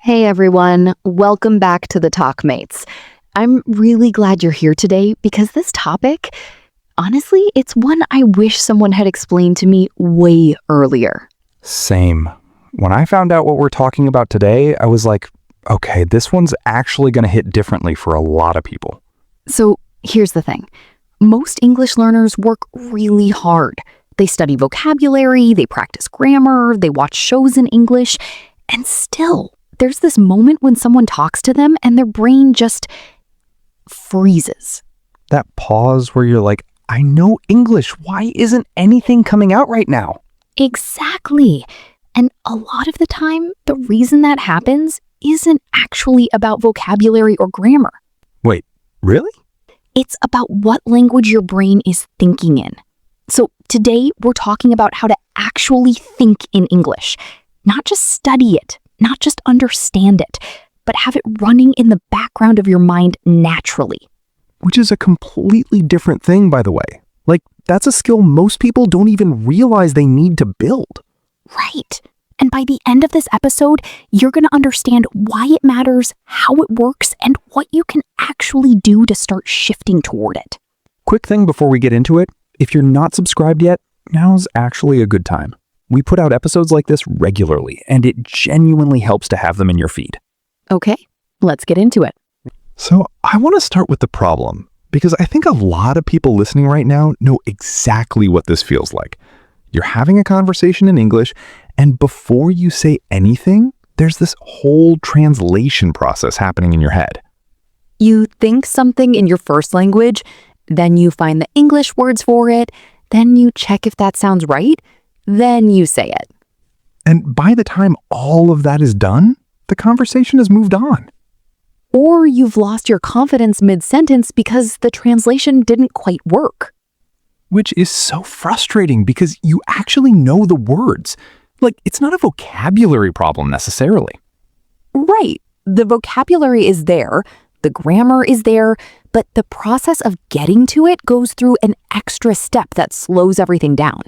Hey everyone, welcome back to the TalkMates. I'm really glad you're here today because this topic, honestly, it's one I wish someone had explained to me way earlier. Same. When I found out what we're talking about today, I was like, okay, this one's actually going to hit differently for a lot of people. So here's the thing. Most English learners work really hard. They study vocabulary, they practice grammar, they watch shows in English, and still, there's this moment when someone talks to them and their brain just freezes. That pause where you're like, I know English. Why isn't anything coming out right now? Exactly. And a lot of the time, the reason that happens isn't actually about vocabulary or grammar. Wait, really? It's about what language your brain is thinking in. So today, we're talking about how to actually think in English, not just study it. Not just understand it, but have it running in the background of your mind naturally. Which is a completely different thing, by the way. Like, that's a skill most people don't even realize they need to build. Right. And by the end of this episode, you're going to understand why it matters, how it works, and what you can actually do to start shifting toward it. Quick thing before we get into it, if you're not subscribed yet, now's actually a good time. We put out episodes like this regularly, and it genuinely helps to have them in your feed. Okay, let's get into it. So I want to start with the problem, because I think a lot of people listening right now know exactly what this feels like. You're having a conversation in English, and before you say anything, there's this whole translation process happening in your head. You think something in your first language, then you find the English words for it, then you check if that sounds right, then you say it. And by the time all of that is done, the conversation has moved on. Or you've lost your confidence mid-sentence because the translation didn't quite work. Which is so frustrating because you actually know the words. Like, it's not a vocabulary problem necessarily. Right. The vocabulary is there, the grammar is there, but the process of getting to it goes through an extra step that slows everything down.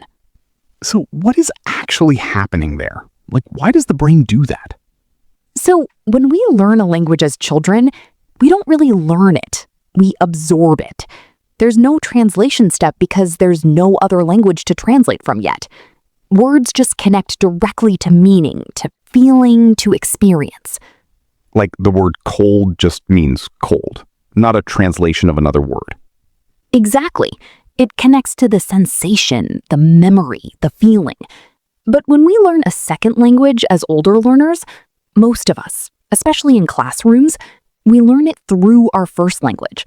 So what is actually happening there? Like, why does the brain do that? So when we learn a language as children, we don't really learn it. We absorb it. There's no translation step because there's no other language to translate from yet. Words just connect directly to meaning, to feeling, to experience. Like the word cold just means cold, not a translation of another word. Exactly. It connects to the sensation, the memory, the feeling. But when we learn a second language as older learners, most of us, especially in classrooms, we learn it through our first language.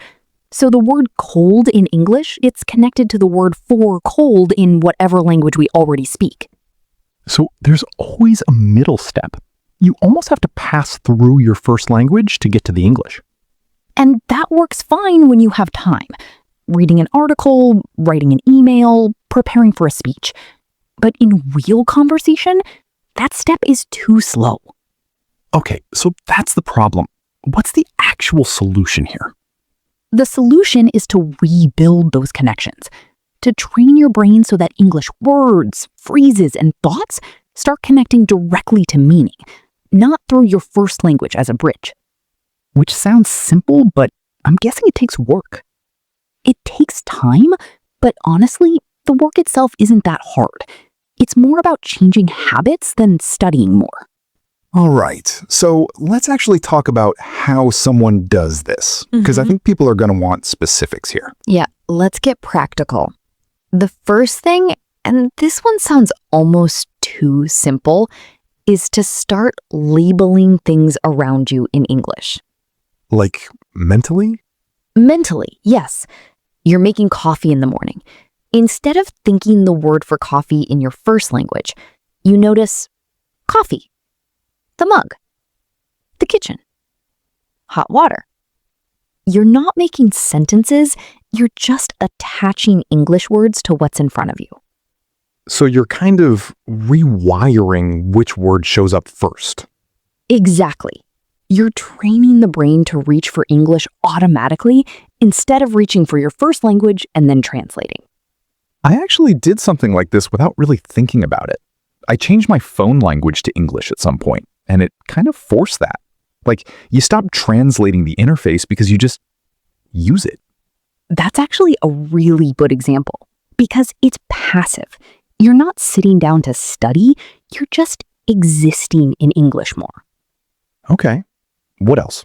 So the word cold in English, it's connected to the word for cold in whatever language we already speak. So there's always a middle step. You almost have to pass through your first language to get to the English. And that works fine when you have time. Reading an article, writing an email, preparing for a speech. But in real conversation, that step is too slow. Okay, so that's the problem. What's the actual solution here? The solution is to rebuild those connections, to train your brain so that English words, phrases, and thoughts start connecting directly to meaning, not through your first language as a bridge. Which sounds simple, but I'm guessing it takes work. It takes time, but honestly, the work itself isn't that hard. It's more about changing habits than studying more. All right, so let's actually talk about how someone does this, because I think people are going to want specifics here. Yeah, let's get practical. The first thing, and this one sounds almost too simple, is to start labeling things around you in English. Like mentally? Mentally, yes. You're making coffee in the morning. Instead of thinking the word for coffee in your first language, you notice coffee, the mug, the kitchen, hot water. You're not making sentences, you're just attaching English words to what's in front of you. So you're kind of rewiring which word shows up first. Exactly. You're training the brain to reach for English automatically instead of reaching for your first language and then translating. I actually did something like this without really thinking about it. I changed my phone language to English at some point, and it kind of forced that. Like, you stop translating the interface because you just use it. That's actually a really good example because it's passive. You're not sitting down to study, you're just existing in English more. Okay. What else?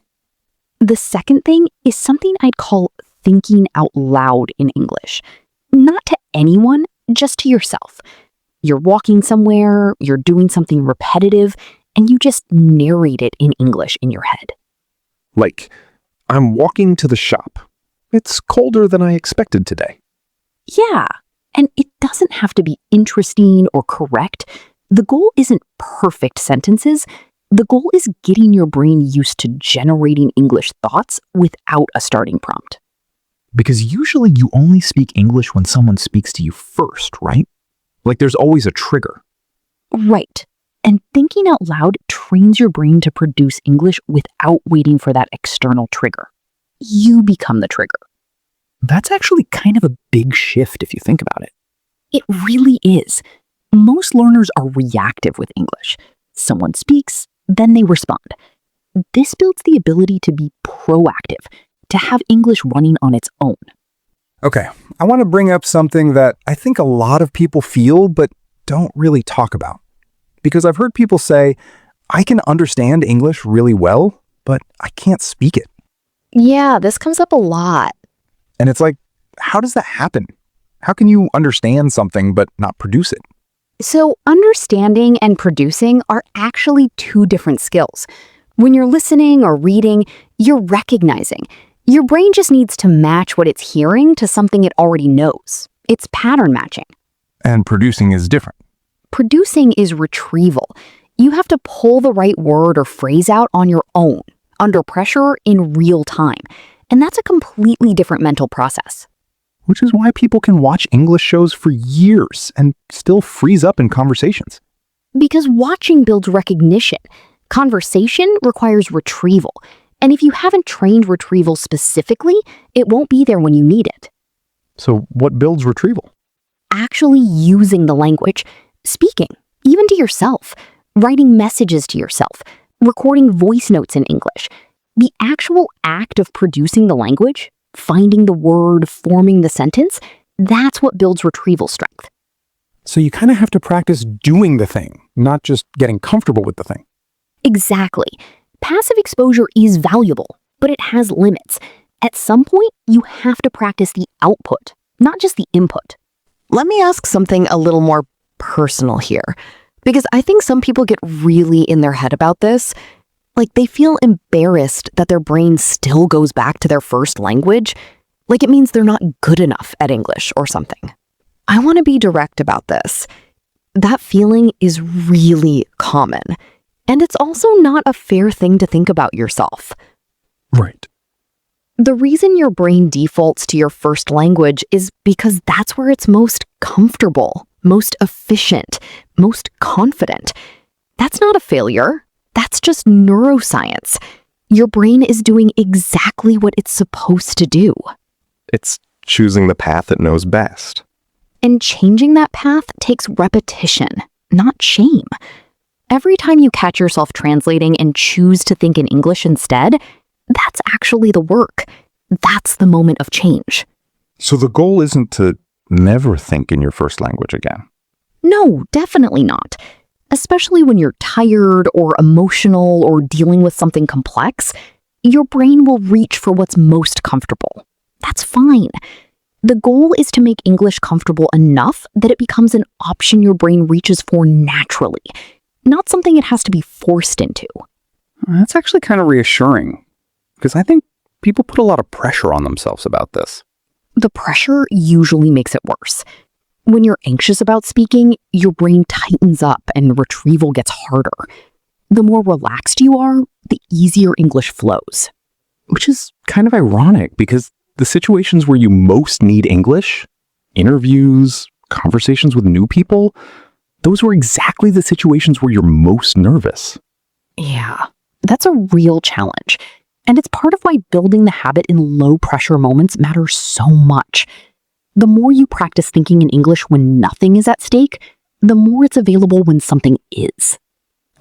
The second thing is something I'd call thinking out loud in English. Not to anyone, just to yourself. You're walking somewhere, you're doing something repetitive, and you just narrate it in English in your head. Like, I'm walking to the shop. It's colder than I expected today. Yeah, and it doesn't have to be interesting or correct. The goal isn't perfect sentences. The goal is getting your brain used to generating English thoughts without a starting prompt. Because usually you only speak English when someone speaks to you first, right? Like, there's always a trigger. Right. And thinking out loud trains your brain to produce English without waiting for that external trigger. You become the trigger. That's actually kind of a big shift if you think about it. It really is. Most learners are reactive with English. Someone speaks, then they respond. This builds the ability to be proactive, to have English running on its own. Okay, I want to bring up something that I think a lot of people feel but don't really talk about. Because I've heard people say, I can understand English really well, but I can't speak it. Yeah, this comes up a lot. And it's like, how does that happen? How can you understand something but not produce it? So understanding and producing are actually two different skills. When you're listening or reading, you're recognizing. Your brain just needs to match what it's hearing to something it already knows. It's pattern matching. And producing is different. Producing is retrieval. You have to pull the right word or phrase out on your own, under pressure in real time. And that's a completely different mental process. Which is why people can watch English shows for years and still freeze up in conversations. Because watching builds recognition. Conversation requires retrieval. And if you haven't trained retrieval specifically, it won't be there when you need it. So what builds retrieval? Actually using the language, speaking, even to yourself, writing messages to yourself, recording voice notes in English. The actual act of producing the language, finding the word, forming the sentence, that's what builds retrieval strength. So you kind of have to practice doing the thing, not just getting comfortable with the thing. Exactly. Passive exposure is valuable, but it has limits. At some point, you have to practice the output, not just the input. Let me ask something a little more personal here, because I think some people get really in their head about this. Like, they feel embarrassed that their brain still goes back to their first language, like it means they're not good enough at English or something. I want to be direct about this. That feeling is really common, and it's also not a fair thing to think about yourself. Right. The reason your brain defaults to your first language is because that's where it's most comfortable, most efficient, most confident. That's not a failure. That's just neuroscience. Your brain is doing exactly what it's supposed to do. It's choosing the path it knows best. And changing that path takes repetition, not shame. Every time you catch yourself translating and choose to think in English instead, that's actually the work. That's the moment of change. So the goal isn't to never think in your first language again. No, definitely not. Especially when you're tired or emotional or dealing with something complex, your brain will reach for what's most comfortable. That's fine. The goal is to make English comfortable enough that it becomes an option your brain reaches for naturally, not something it has to be forced into. That's actually kind of reassuring, because I think people put a lot of pressure on themselves about this. The pressure usually makes it worse. When you're anxious about speaking, your brain tightens up and retrieval gets harder. The more relaxed you are, the easier English flows. Which is kind of ironic because the situations where you most need English, interviews, conversations with new people, those were exactly the situations where you're most nervous. Yeah, that's a real challenge. And it's part of why building the habit in low-pressure moments matters so much. The more you practice thinking in English when nothing is at stake, the more it's available when something is.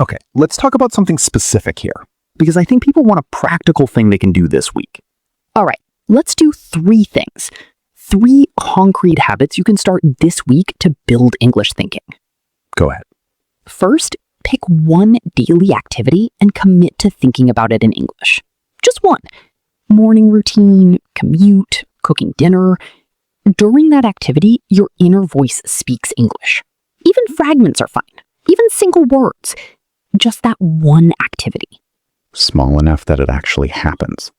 Okay, let's talk about something specific here, because I think people want a practical thing they can do this week. All right, let's do 3 things. 3 concrete habits you can start this week to build English thinking. Go ahead. First, pick one daily activity and commit to thinking about it in English. Just one. Morning routine, commute, cooking dinner. During that activity, your inner voice speaks English. Even fragments are fine. Even single words. Just that one activity. Small enough that it actually happens.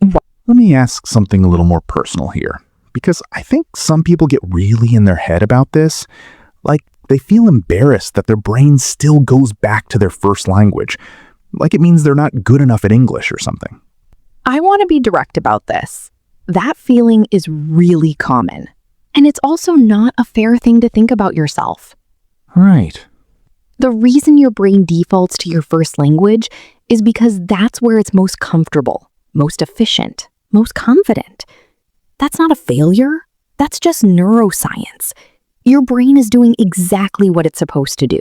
Let me ask something a little more personal here, because I think some people get really in their head about this. Like, they feel embarrassed that their brain still goes back to their first language, like it means they're not good enough at English or something. I want to be direct about this. That feeling is really common. And it's also not a fair thing to think about yourself. Right. The reason your brain defaults to your first language is because that's where it's most comfortable, most efficient, most confident. That's not a failure. That's just neuroscience. Your brain is doing exactly what it's supposed to do.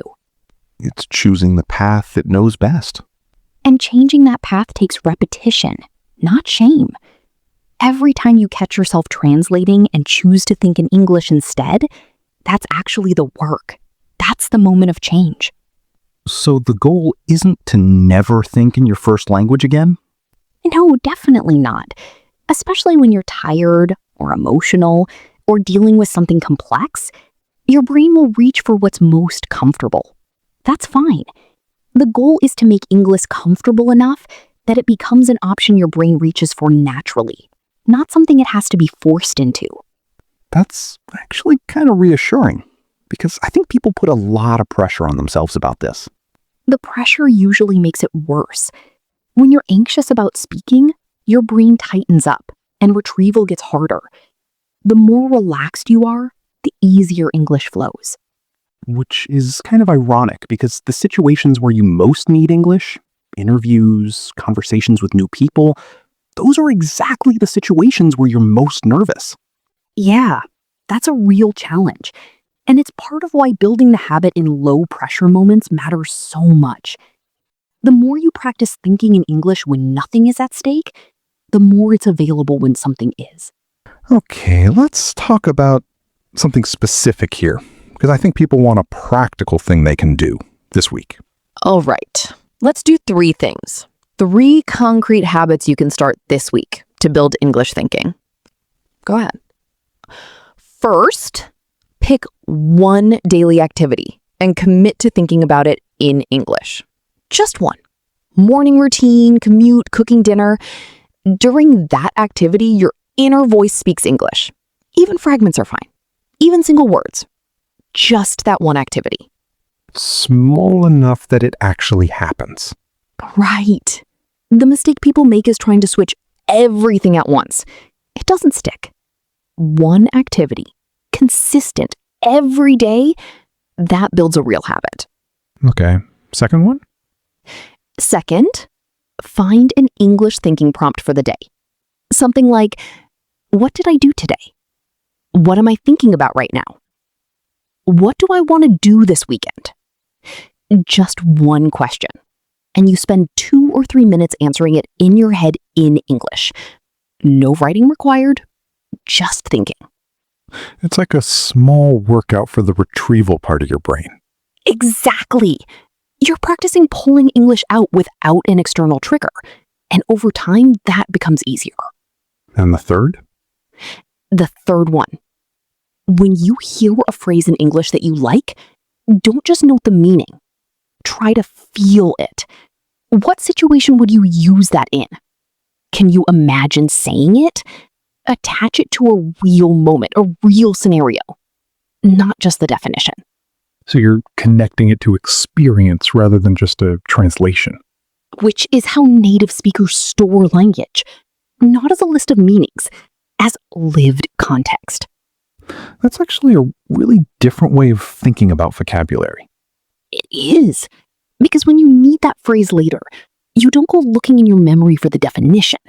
It's choosing the path it knows best. And changing that path takes repetition, not shame. Every time you catch yourself translating and choose to think in English instead, that's actually the work. That's the moment of change. So the goal isn't to never think in your first language again? No, definitely not. Especially when you're tired or emotional or dealing with something complex, your brain will reach for what's most comfortable. That's fine. The goal is to make English comfortable enough that it becomes an option your brain reaches for naturally, not something it has to be forced into. That's actually kind of reassuring, because I think people put a lot of pressure on themselves about this. The pressure usually makes it worse. When you're anxious about speaking, your brain tightens up and retrieval gets harder. The more relaxed you are, the easier English flows. Which is kind of ironic, because the situations where you most need English, interviews, conversations with new people, those are exactly the situations where you're most nervous. Yeah, that's a real challenge. And it's part of why building the habit in low-pressure moments matters so much. The more you practice thinking in English when nothing is at stake, the more it's available when something is. Okay, let's talk about something specific here, because I think people want a practical thing they can do this week. All right, let's do 3 things. 3 concrete habits you can start this week to build English thinking. Go ahead. First, pick one daily activity and commit to thinking about it in English. Just one. Morning routine, commute, cooking dinner. During that activity, your inner voice speaks English. Even fragments are fine. Even single words. Just that one activity. Small enough that it actually happens. Right. The mistake people make is trying to switch everything at once. It doesn't stick. One activity, consistent, every day, that builds a real habit. Okay, second one? Second, find an English thinking prompt for the day. Something like, what did I do today? What am I thinking about right now? What do I want to do this weekend? Just one question. And you spend 2 or 3 minutes answering it in your head in English. No writing required, just thinking. It's like a small workout for the retrieval part of your brain. Exactly. You're practicing pulling English out without an external trigger. And over time, that becomes easier. And the third? The third one. When you hear a phrase in English that you like, don't just note the meaning. Try to feel it. What situation would you use that in? Can you imagine saying it? Attach it to a real moment, a real scenario, not just the definition. So you're connecting it to experience rather than just a translation. Which is how native speakers store language, not as a list of meanings, as lived context. That's actually a really different way of thinking about vocabulary. It is. Because when you need that phrase later, you don't go looking in your memory for the definition.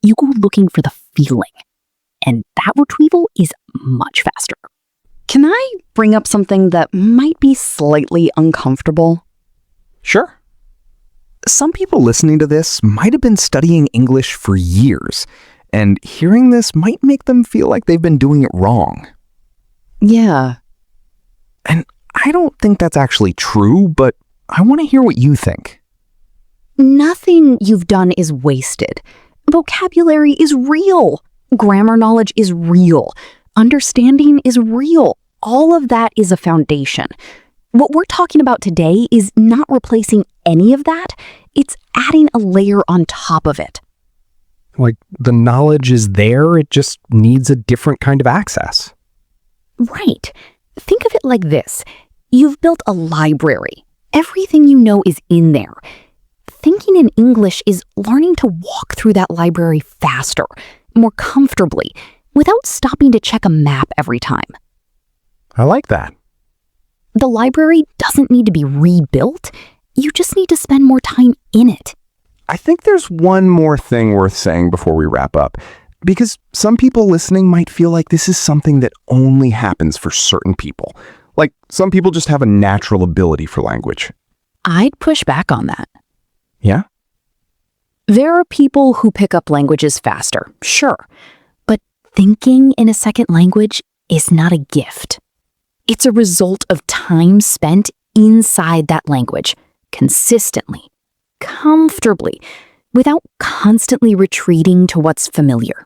You go looking for the feeling. And that retrieval is much faster. Can I bring up something that might be slightly uncomfortable? Sure. some people listening to this might have been studying English for years, and hearing this might make them feel like they've been doing it wrong. Yeah. And I don't think that's actually true, but I want to hear what you think. Nothing you've done is wasted. Vocabulary is real. Grammar knowledge is real. Understanding is real. All of that is a foundation. What we're talking about today is not replacing any of that. It's adding a layer on top of it. Like, the knowledge is there, it just needs a different kind of access. Right. Think of it like this. You've built a library. Everything you know is in there. Thinking in English is learning to walk through that library faster, more comfortably, without stopping to check a map every time. I like that. The library doesn't need to be rebuilt. You just need to spend more time in it. I think there's one more thing worth saying before we wrap up, because some people listening might feel like this is something that only happens for certain people. Like, some people just have a natural ability for language. I'd push back on that. Yeah? There are people who pick up languages faster, sure. But thinking in a second language is not a gift. It's a result of time spent inside that language, consistently, comfortably, without constantly retreating to what's familiar.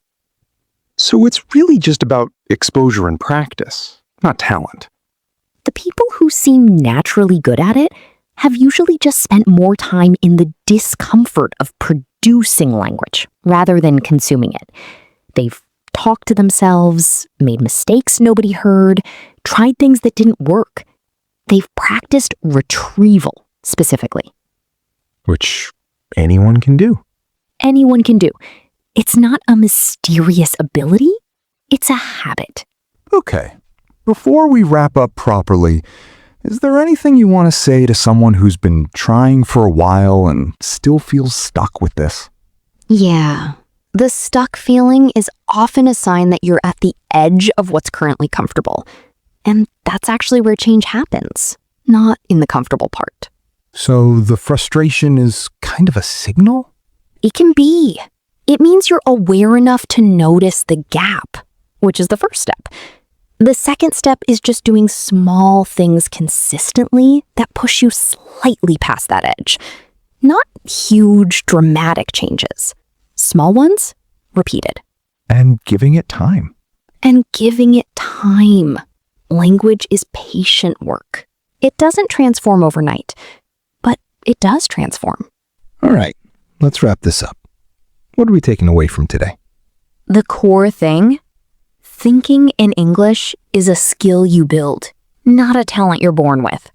So it's really just about exposure and practice, not talent. The people who seem naturally good at it have usually just spent more time in the discomfort of producing language rather than consuming it. They've talked to themselves, made mistakes nobody heard, tried things that didn't work. They've practiced retrieval, specifically. Which anyone can do. Anyone can do. It's not a mysterious ability, it's a habit. Okay. Before we wrap up properly, is there anything you want to say to someone who's been trying for a while and still feels stuck with this? Yeah. The stuck feeling is often a sign that you're at the edge of what's currently comfortable. And that's actually where change happens, not in the comfortable part. So the frustration is kind of a signal? It can be. It means you're aware enough to notice the gap, which is the first step. The second step is just doing small things consistently that push you slightly past that edge. Not huge, dramatic changes. Small ones, repeated. And giving it time. And giving it time. Language is patient work. It doesn't transform overnight, but it does transform. All right, let's wrap this up. What are we taking away from today? The core thing, thinking in English is a skill you build, not a talent you're born with.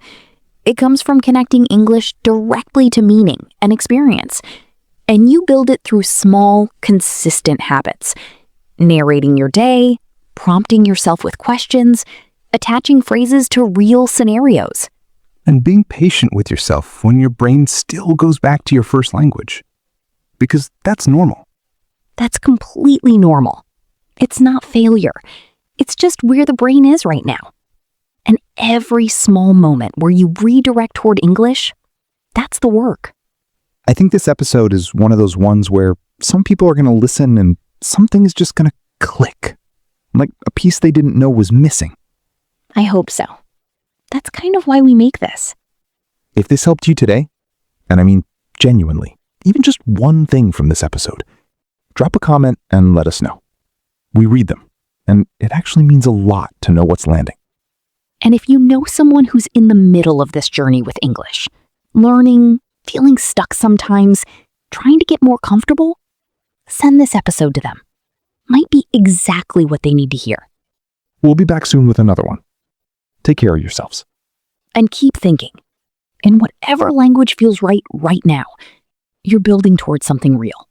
It comes from connecting English directly to meaning and experience, and you build it through small, consistent habits. Narrating your day, prompting yourself with questions, attaching phrases to real scenarios. And being patient with yourself when your brain still goes back to your first language. Because that's normal. That's completely normal. It's not failure. It's just where the brain is right now. And every small moment where you redirect toward English, that's the work. I think this episode is one of those ones where some people are going to listen and something is just going to click. Like a piece they didn't know was missing. I hope so. That's kind of why we make this. If this helped you today, and I mean genuinely, even just one thing from this episode, drop a comment and let us know. We read them, and it actually means a lot to know what's landing. And if you know someone who's in the middle of this journey with English, learning, feeling stuck sometimes, trying to get more comfortable, send this episode to them. Might be exactly what they need to hear. We'll be back soon with another one. Take care of yourselves. And keep thinking. In whatever language feels right now, you're building towards something real.